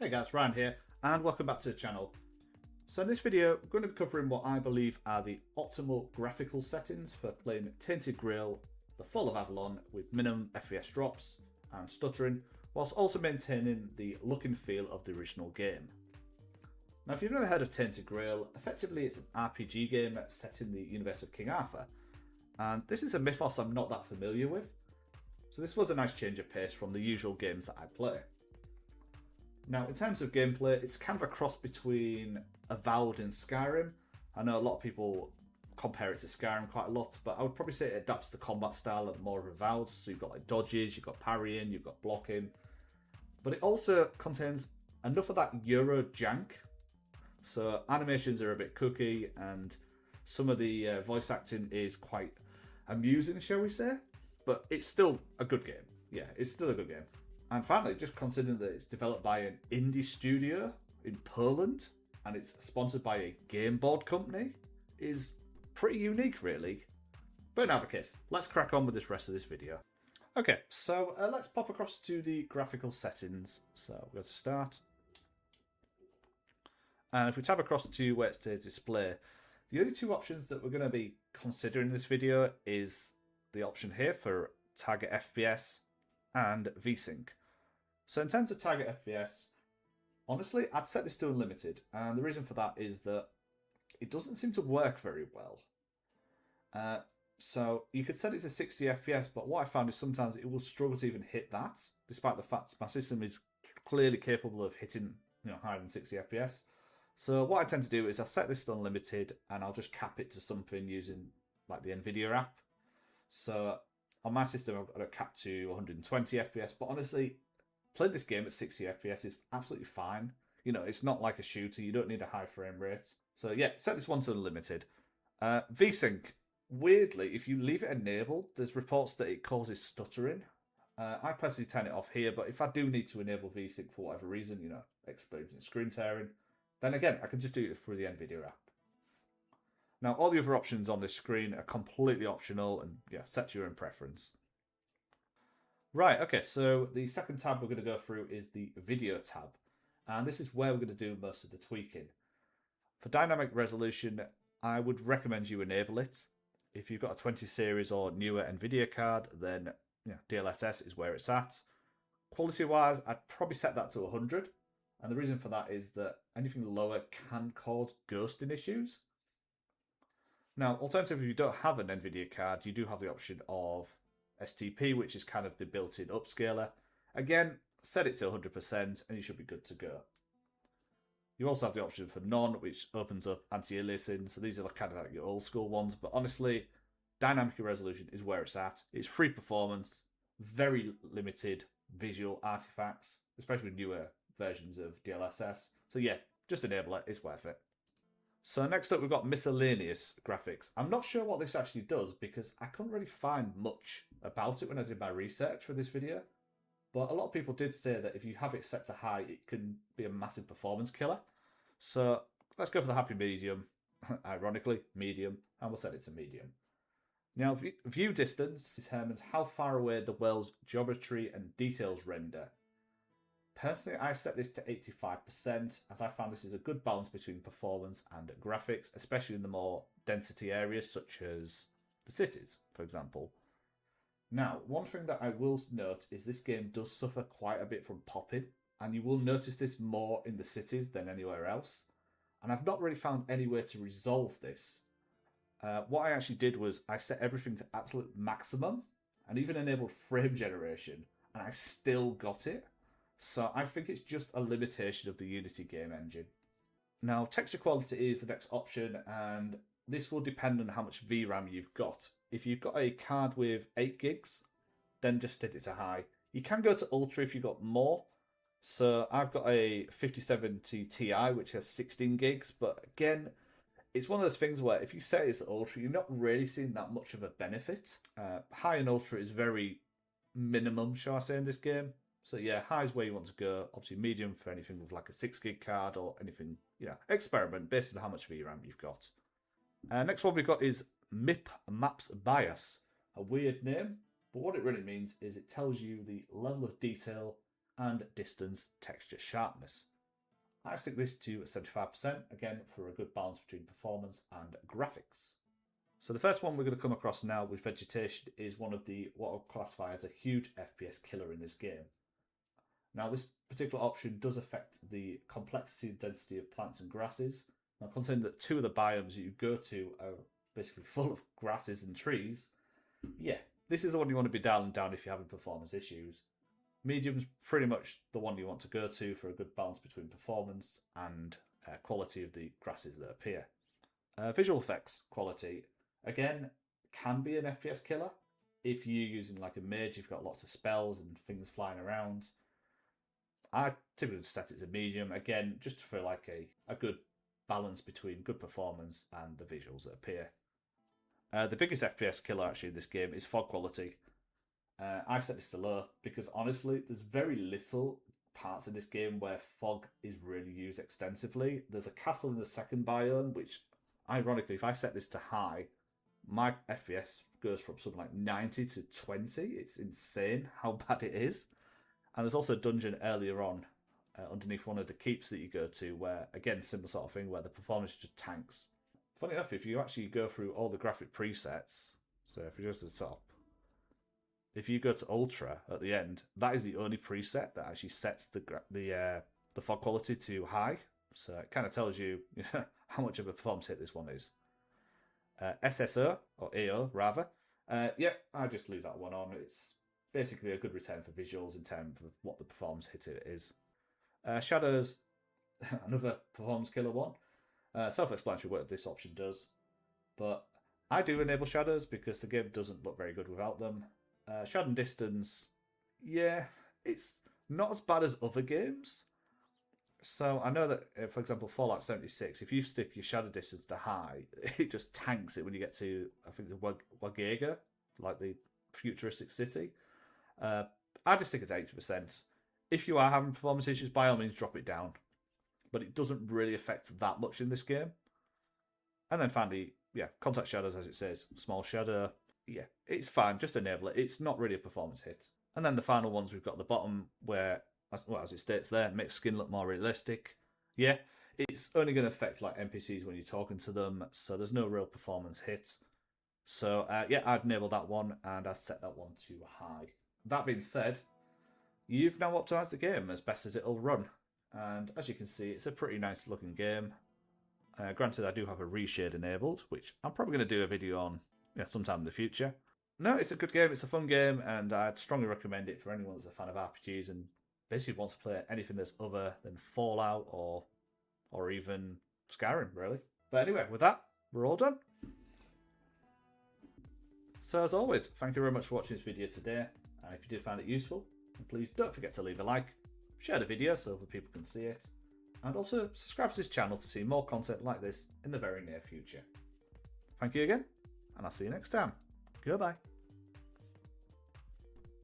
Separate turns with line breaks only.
Hey guys, Ryan here, and welcome back to the channel. So in this video, we're going to be covering what I believe are the optimal graphical settings for playing Tainted Grail, the Fall of Avalon, with minimum FPS drops and stuttering, whilst also maintaining the look and feel of the original game. Now if you've never heard of Tainted Grail, effectively it's an RPG game set in the universe of King Arthur, and this is a mythos I'm not that familiar with, so this was a nice change of pace from the usual games that I play. Now, in terms of gameplay, it's kind of a cross between Avowed and Skyrim. I know a lot of people compare it to Skyrim quite a lot, but I would probably say it adapts the combat style of more of Avowed. So you've got like dodges, you've got parrying, you've got blocking. But it also contains enough of that Euro jank. So animations are a bit kooky, and some of the voice acting is quite amusing, shall we say. But it's still a good game. Yeah, it's still a good game. And finally, just considering that it's developed by an indie studio in Poland and it's sponsored by a game board company is pretty unique, really. But in either case, let's crack on with this rest of this video. Okay, so let's pop across to the graphical settings. So we'll go to Start. And if we tab across to where it says Display, the only two options that we're going to be considering in this video is the option here for Target FPS and VSync. So in terms of target FPS, honestly, I'd set this to unlimited, and the reason for that is that it doesn't seem to work very well. So you could set it to 60 FPS, but what I found is sometimes it will struggle to even hit that, despite the fact my system is clearly capable of hitting higher than 60 FPS. So what I tend to do is I'll set this to unlimited, and I'll just cap it to something using like the NVIDIA app. So on my system, I've got it capped to 120 FPS, but honestly, playing this game at 60 FPS is absolutely fine. You know, it's not like a shooter. You don't need a high frame rate. So yeah, set this one to unlimited. VSync, weirdly, if you leave it enabled, there's reports that it causes stuttering. I personally turn it off here, but if I do need to enable VSync for whatever reason, experiencing screen tearing, then again, I can just do it through the NVIDIA app. Now, all the other options on this screen are completely optional and yeah, set to your own preference. Right, okay, so the second tab we're going to go through is the video tab. And this is where we're going to do most of the tweaking. For dynamic resolution, I would recommend you enable it. If you've got a 20 series or newer NVIDIA card, then DLSS is where it's at. Quality-wise, I'd probably set that to 100. And the reason for that is that anything lower can cause ghosting issues. Now, alternatively, if you don't have an NVIDIA card, you do have the option of STP, which is kind of the built-in upscaler. Again, set it to 100% and you should be good to go. You also have the option for none, which opens up anti-aliasing. So these are kind of like your old school ones. But honestly, dynamic resolution is where it's at. It's free performance, very limited visual artifacts, especially newer versions of DLSS. So yeah, just enable it. It's worth it. So next up, we've got miscellaneous graphics. I'm not sure what this actually does because I couldn't really find much about it when I did my research for this video. But a lot of people did say that if you have it set to high, it can be a massive performance killer. So let's go for the happy medium, ironically, medium, and we'll set it to medium. Now, view distance determines how far away the world's geometry and details render. Personally, I set this to 85% as I found this is a good balance between performance and graphics, especially in the more density areas such as the cities, for example. Now, one thing that I will note is this game does suffer quite a bit from popping, and you will notice this more in the cities than anywhere else. And I've not really found any way to resolve this. What I actually did was I set everything to absolute maximum and even enabled frame generation, and I still got it. So I think it's just a limitation of the Unity game engine. Now, texture quality is the next option, and this will depend on how much VRAM you've got. If you've got a card with 8 gigs, then just set it to high. You can go to Ultra if you've got more. So I've got a 5070 Ti, which has 16 gigs, but again, it's one of those things where if you set it to Ultra, you're not really seeing that much of a benefit. High and Ultra is very minimum, shall I say, in this game. So yeah, high is where you want to go. Obviously medium for anything with like a 6 gig card or anything, experiment based on how much VRAM you've got. Next one we've got is MIP Maps Bias. A weird name, but what it really means is it tells you the level of detail and distance texture sharpness. I stick this to 75%, again for a good balance between performance and graphics. So the first one we're going to come across now with vegetation is one of the what I'll classify as a huge FPS killer in this game. Now this particular option does affect the complexity and density of plants and grasses. Now considering that two of the biomes you go to are basically full of grasses and trees, yeah, this is the one you want to be dialing down if you're having performance issues. Medium's pretty much the one you want to go to for a good balance between performance and quality of the grasses that appear. Visual effects quality, again, can be an FPS killer. If you're using like a mage, you've got lots of spells and things flying around. I typically just set it to medium, again, just for like a good balance between good performance and the visuals that appear. The biggest FPS killer actually in this game is fog quality. I set this to low because honestly, there's very little parts in this game where fog is really used extensively. There's a castle in the second biome, which ironically, if I set this to high, my FPS goes from something like 90 to 20. It's insane how bad it is. And there's also a dungeon earlier on underneath one of the keeps that you go to where, again, similar sort of thing, where the performance just tanks. Funny enough, if you actually go through all the graphic presets, so if you're just at the top, if you go to Ultra at the end, that is the only preset that actually sets the fog quality to high. So it kind of tells you how much of a performance hit this one is. SSO, or AO rather, yeah, I just leave that one on. It's basically a good return for visuals in terms of what the performance hit it is. Shadows, another performance killer one. Self-explanatory what this option does, but I do enable shadows because the game doesn't look very good without them. Shadow and distance, yeah, it's not as bad as other games. So I know that, for example, Fallout 76, if you stick your shadow distance to high, it just tanks it when you get to, I think, the Wagega, like the futuristic city. I just stick it to 80%. If you are having performance issues, by all means drop it down. But it doesn't really affect that much in this game. And then finally, yeah, contact shadows, as it says, small shadow. Yeah, it's fine, just enable it. It's not really a performance hit. And then the final ones we've got at the bottom where, well, as it states there, makes skin look more realistic. Yeah, it's only going to affect like NPCs when you're talking to them, so there's no real performance hit. So yeah, I'd enable that one and I'd set that one to high. That being said, you've now optimized the game as best as it'll run. And as you can see, it's a pretty nice looking game. Granted, I do have a reshade enabled, which I'm probably going to do a video on sometime in the future. No, it's a good game, it's a fun game, and I'd strongly recommend it for anyone that's a fan of RPGs and basically wants to play anything that's other than Fallout or even Skyrim, really. But anyway, with that, we're all done. So as always, thank you very much for watching this video today, and if you did find it useful, please don't forget to leave a like, share the video so other people can see it, and also subscribe to this channel to see more content like this in the very near future. Thank you again, and I'll see you next time. Goodbye.